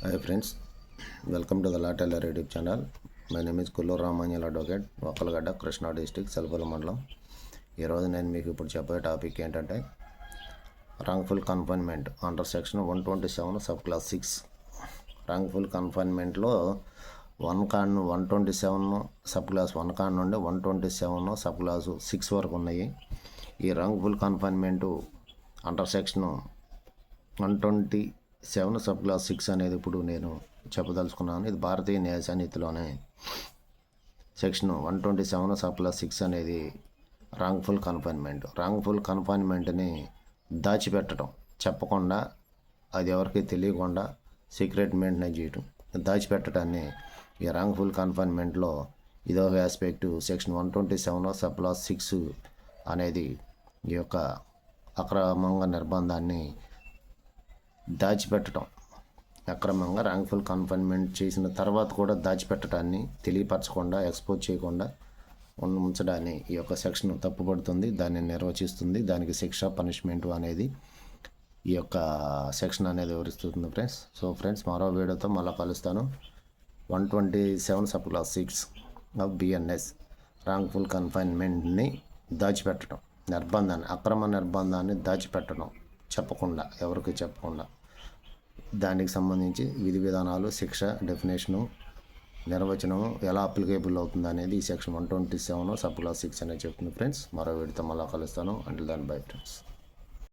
Hi friends, welcome to the Law Teller YouTube channel. My name is Kullur Ramanyal Advocate, Vakalgada, Krishna District, Salpala Mandalam. ఈరోజు నేను మీకు ఇప్పుడు చెప్పే topic ఏంటంటే wrongful confinement under section 127 sub clause 6. Wrongful కన్ఫైన్మెంట్లో 127 sub clause 1 కాడ నుండి 127 sub class 6 వరకు ఉన్నాయి. ఈ wrongful confinement under section 127 sub clause 6 అనేది ఇప్పుడు నేను చెప్పదలుచుకున్నాను. ఇది భారతీయ న్యాయ సన్నిధిలోనే సెక్షన్ 127 సబ్ క్లాస్ 6 అనేది రాంగ్ఫుల్ కన్ఫైన్మెంట్ని దాచిపెట్టడం, చెప్పకుండా, అది ఎవరికి తెలియకుండా సీక్రెట్ మెయింటైన్ చేయటం, దాచిపెట్టడాన్ని ఈ రాంగ్ఫుల్ కన్ఫైన్మెంట్లో ఇదొక ఆస్పెక్ట్. సెక్షన్ 127 సబ్ క్లాస్ 6 అనేది ఈ యొక్క అక్రమంగా నిర్బంధాన్ని దాచిపెట్టడం, అక్రమంగా రాంగ్ఫుల్ కన్ఫైన్మెంట్ చేసిన తర్వాత కూడా దాచిపెట్టడాన్ని తెలియపరచకుండా, ఎక్స్పోజ్ చేయకుండా ఉంచడాన్ని ఈ యొక్క సెక్షన్ తప్పుపడుతుంది, దాన్ని నిర్వచిస్తుంది. దానికి శిక్ష, పనిష్మెంట్ అనేది ఈ యొక్క సెక్షన్ అనేది వివరిస్తుంది ఫ్రెండ్స్. సో ఫ్రెండ్స్, మరో వీడియోతో మళ్ళీ కలుస్తాను. 127 sub clause 6 of BNS wrongful కన్ఫైన్మెంట్ని దాచిపెట్టడం, నిర్బంధాన్ని, అక్రమ నిర్బంధాన్ని దాచిపెట్టడం, చెప్పకుండా, ఎవరికి చెప్పకుండా, దానికి సంబంధించి విధి విధానాలు, శిక్ష, డెఫినేషను, నిర్వచనం ఎలా అప్లికేబుల్ అవుతుంది అనేది ఈ సెక్షన్ 127 సబ్ క్లాస్ 6 అనేది చెప్తుంది ఫ్రెండ్స్. మరో వీడియోతో మళ్ళీ కలుస్తాను. Until then bye friends.